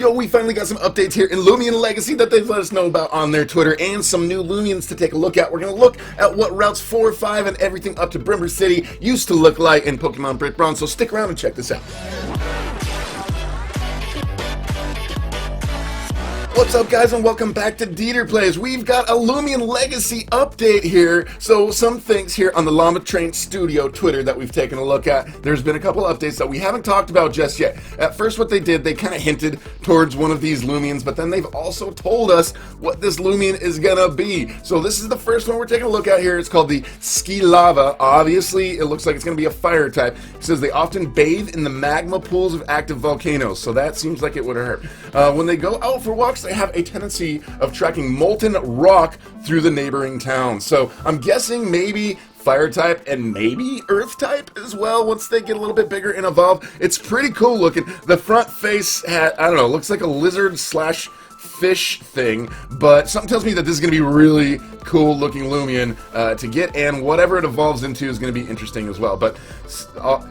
video, we finally got some updates here in Loomian Legacy that they've let us know about on their Twitter, and some new Loomians to take a look at. We're going to look at what routes 4, 5, and everything up to Brimber City used to look like in Pokemon Brick Bronze, so stick around and check this out. What's up, guys, and welcome back to DeeterPlays. We've got a Loomian Legacy update here. So some things here on the Llama Train Studio Twitter that we've taken a look at. There's been a couple updates that we haven't talked about just yet. At first, what they did, they kind of hinted towards one of these Loomians, but then they've also told us what this Loomian is gonna be. So this is the first one we're taking a look at here. It's called the Ski Lava. Obviously, it looks like it's gonna be a fire type. It says they often bathe in the magma pools of active volcanoes, so that seems like it would hurt. When they go out for walks, they have a tendency of tracking molten rock through the neighboring towns. So I'm guessing maybe fire type and maybe earth type as well once they get a little bit bigger and evolve. It's pretty cool looking. The front face had, I don't know, looks like a lizard slash fish thing, but something tells me that this is going to be really cool looking Loomian to get, and whatever it evolves into is going to be interesting as well. But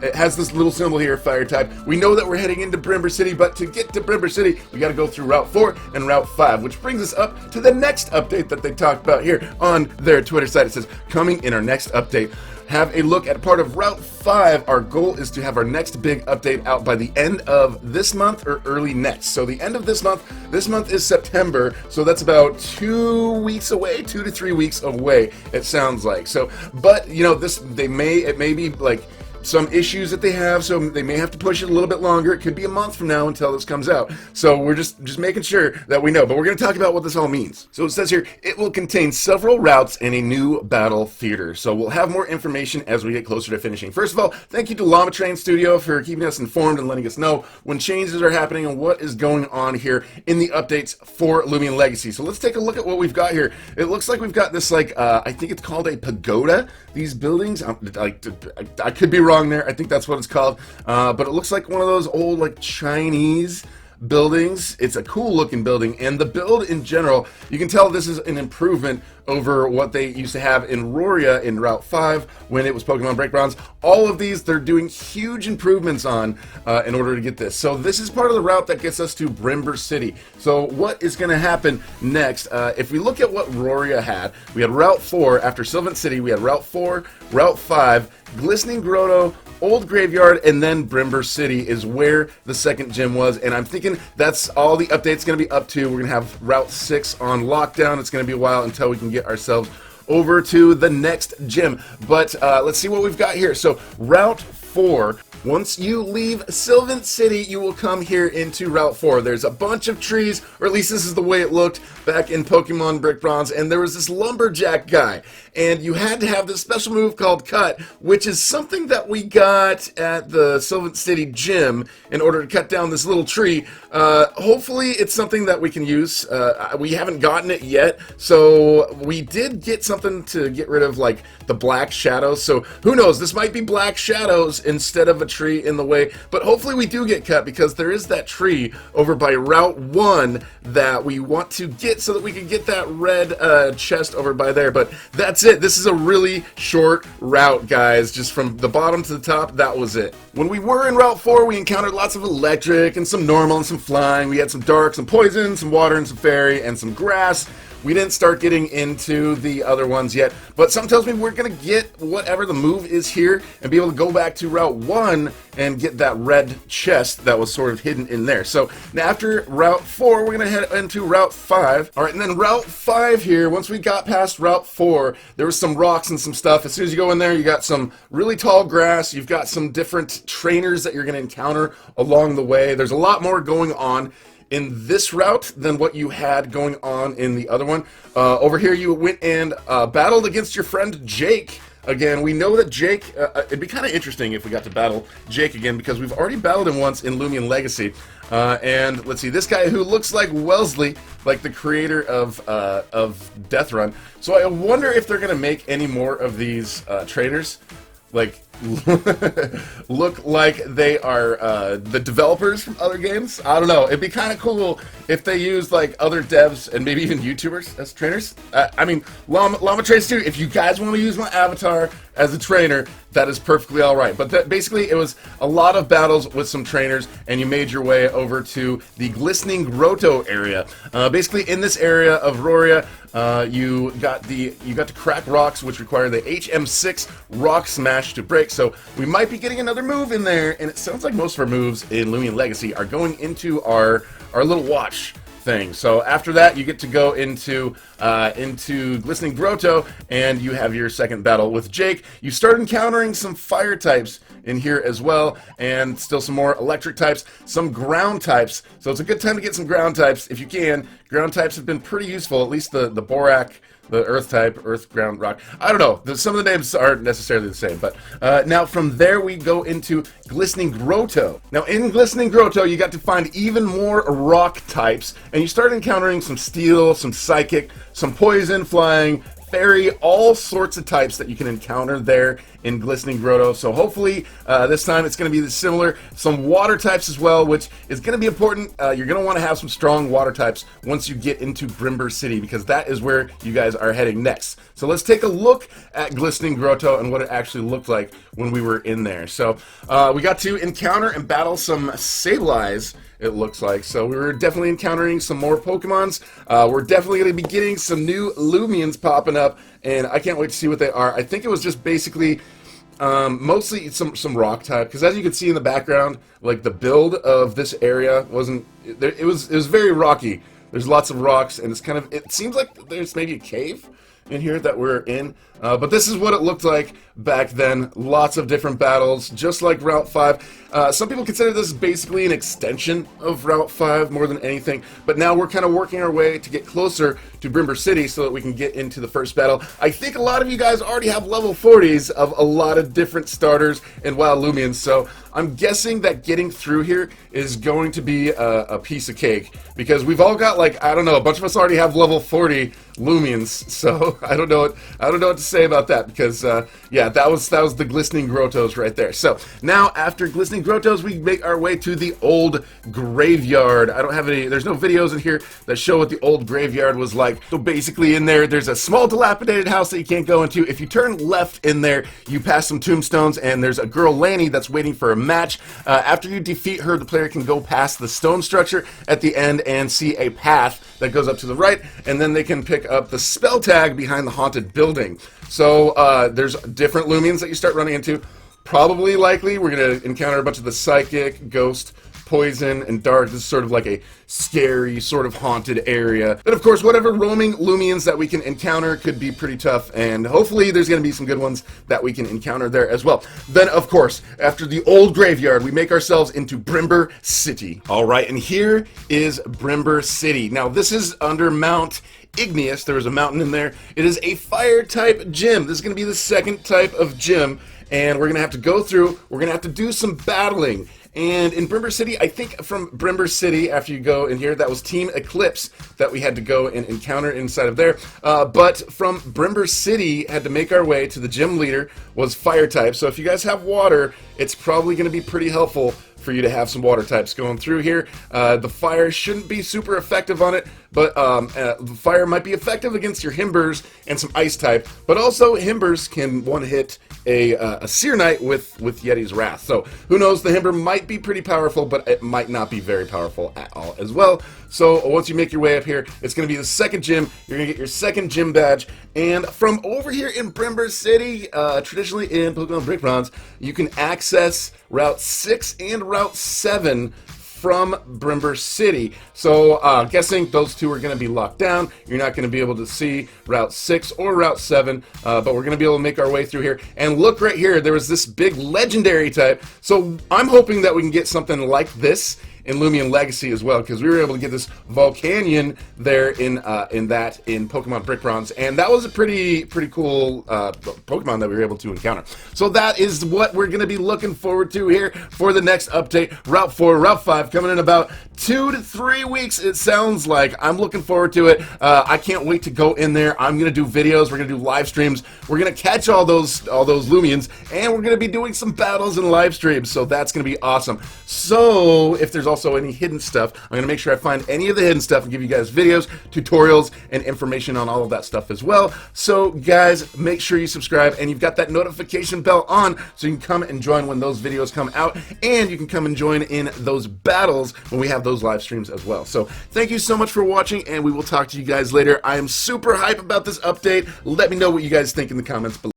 it has this little symbol here, fire type. We know that we're heading into Brimber City, but to get to Brimber City, we got to go through Route 4 and Route 5, which brings us up to the next update that they talked about here on their Twitter site. It says, coming in our next update, have a look at part of Route 5. Our goal is to have our next big update out by the end of this month or early next. So the end of this month is September, so that's about 2 weeks away, 2 to 3 weeks away, it sounds like. So, but, you know, it may be like some issues that they have, so they may have to push it a little bit longer. It could be a month from now until this comes out. So we're just making sure that we know. But we're going to talk about what this all means. So it says here, it will contain several routes and a new battle theater. So we'll have more information as we get closer to finishing. First of all, thank you to Llama Train Studio for keeping us informed and letting us know when changes are happening and what is going on here in the updates for Loomian Legacy. So let's take a look at what we've got here. It looks like we've got this, like, I think it's called a pagoda. These buildings, I could be wrong there. I think that's what it's called, but it looks like one of those old, like, Chinese buildings. It's a cool looking building, and the build in general, you can tell this is an improvement over what they used to have in Roria in Route 5 when it was Pokemon Break Bronze. All of these, they're doing huge improvements on in order to get this. So this is part of the route that gets us to Brimber City. So what is going to happen next? If we look at what Roria had, we had Route 4 after Sylvan City, we had Route 4, Route 5, Glistening Grotto, Old Graveyard, and then Brimber City is where the second gym was, and I'm thinking that's all the updates going to be up to. We're going to have Route 6 on lockdown. It's going to be a while until we can get ourselves over to the next gym, but let's see what we've got here. So Route 4, once you leave Sylvan City, you will come here into Route 4. There's a bunch of trees, or at least this is the way it looked back in Pokemon Brick Bronze, and there was this lumberjack guy, and you had to have this special move called Cut, which is something that we got at the Sylvan City gym in order to cut down this little tree. Hopefully it's something that we can use. We haven't gotten it yet, so we did get something to get rid of, like, the black shadows, so who knows, this might be black shadows instead of a tree in the way, but hopefully we do get cut, because there is that tree over by Route 1 that we want to get so that we can get that red chest over by there. But that's it. This is a really short route, guys, just from the bottom to the top. That was it. When we were in Route 4, we encountered lots of electric and some normal and some flying. We had some dark, some poison, some water, and some fairy, and some grass. We didn't start getting into the other ones yet, but something tells me we're going to get whatever the move is here and be able to go back to Route 1 and get that red chest that was sort of hidden in there. So now after Route 4, we're going to head into Route 5. All right, and then Route 5 here, once we got past Route 4, there was some rocks and some stuff. As soon as you go in there, you got some really tall grass. You've got some different trainers that you're going to encounter along the way. There's a lot more going on in this route than what you had going on in the other one. Over here you went and battled against your friend Jake. Again, we know that Jake, it'd be kind of interesting if we got to battle Jake again, because we've already battled him once in Loomian Legacy. And let's see, this guy who looks like Wellesley, like the creator of Death Run. So I wonder if they're going to make any more of these trainers. Like, look like they are the developers from other games. I don't know. It'd be kind of cool if they used like other devs and maybe even YouTubers as trainers. I mean, Llama Trains 2, if you guys want to use my avatar as a trainer, that is perfectly all right. But basically, it was a lot of battles with some trainers, and you made your way over to the Glistening Grotto area. Basically, in this area of Roria, you got to crack rocks, which require the HM6 rock smash to break. So we might be getting another move in there, and it sounds like most of our moves in Loomian Legacy are going into our little watch thing. So after that, you get to go into Glistening Grotto, and you have your second battle with Jake. You start encountering some fire types in here as well, and still some more electric types, some ground types. So it's a good time to get some ground types if you can. Ground types have been pretty useful, at least the Borak, the earth type, earth, ground, rock. I don't know. Some of the names aren't necessarily the same. But now from there we go into Glistening Grotto. Now in Glistening Grotto you got to find even more rock types. And you start encountering some steel, some psychic, some poison, flying, fairy, all sorts of types that you can encounter there in Glistening Grotto. So hopefully this time it's going to be similar. Some water types as well, which is going to be important. You're going to want to have some strong water types once you get into Brimber City, because that is where you guys are heading next. So let's take a look at Glistening Grotto and what it actually looked like when we were in there. So we got to encounter and battle some Sableyes, it looks like. So we were definitely encountering some more Pokemons. We're definitely going to be getting some new Loomians popping up, and I can't wait to see what they are. I think it was just basically mostly some rock type, because as you can see in the background, like the build of this area wasn't, it was very rocky. There's lots of rocks, and it seems like there's maybe a cave in here that we're in, but this is what it looked like back then. Lots of different battles, just like Route 5. Some people consider this basically an extension of Route 5 more than anything, but now we're kind of working our way to get closer to Brimber City so that we can get into the first battle. I think a lot of you guys already have level 40s of a lot of different starters and Wild Loomians, so I'm guessing that getting through here is going to be a piece of cake, because we've all got, like, I don't know, a bunch of us already have level 40 Loomians, so I don't know what to say about that, because yeah, that was the Glistening Grottos right there. So now after Glistening Grottos, we make our way to the old graveyard. I don't have any, there's no videos in here that show what the old graveyard was like. So basically in there's a small dilapidated house that you can't go into. If you turn left in there, you pass some tombstones, and there's a girl, Lanny, that's waiting for a match. After you defeat her, the player can go past the stone structure at the end and see a path that goes up to the right, and then they can pick up the spell tag behind the haunted building. So there's different Loomians that you start running into. Probably likely we're going to encounter a bunch of the psychic, ghost, poison, and dark. This is sort of like a scary, sort of haunted area. But of course, whatever roaming Loomians that we can encounter could be pretty tough, and hopefully there's going to be some good ones that we can encounter there as well. Then, of course, after the old graveyard, we make ourselves into Brimber City. Alright, and here is Brimber City. Now, this is under Mount Igneous. There is a mountain in there. It is a fire type gym. This is going to be the second type of gym, and we're going to have to go through, we're going to have to do some battling. And in Brimber City, I think from Brimber City, after you go in here, that was Team Eclipse that we had to go and encounter inside of there. But from Brimber City, had to make our way to the gym leader, was fire type. So if you guys have water, it's probably going to be pretty helpful for you to have some water types going through here. The fire shouldn't be super effective on it, but the fire might be effective against your Himbers and some ice type, but also Himbers can one-hit a Seer Knight with Yeti's Wrath. So who knows, the Himber might be pretty powerful, but it might not be very powerful at all as well. So once you make your way up here, it's going to be the second gym. You're going to get your second gym badge. And from over here in Brimber City, traditionally in Pokemon Brick Bronze, you can access Route 6 and Route 7 from Brimber City. So guessing those two are going to be locked down. You're not going to be able to see Route 6 or Route 7, but we're going to be able to make our way through here. And look right here, there was this big legendary type. So I'm hoping that we can get something like this in Loomian Legacy as well, because we were able to get this Volcanion there in Pokemon Brick Bronze, and that was a pretty cool Pokemon that we were able to encounter. So that is what we're going to be looking forward to here for the next update. Route 4, Route 5 coming in about 2 to 3 weeks, it sounds like. I'm looking forward to it. I can't wait to go in there. I'm going to do videos. We're going to do live streams. We're going to catch all those Loomians, and we're going to be doing some battles and live streams, so that's going to be awesome. So if there's also any hidden stuff, I'm going to make sure I find any of the hidden stuff and give you guys videos, tutorials, and information on all of that stuff as well. So guys, make sure you subscribe, and you've got that notification bell on so you can come and join when those videos come out, and you can come and join in those battles when we have those live streams as well. So thank you so much for watching, and we will talk to you guys later. I am super hype about this update. Let me know what you guys think in the comments below.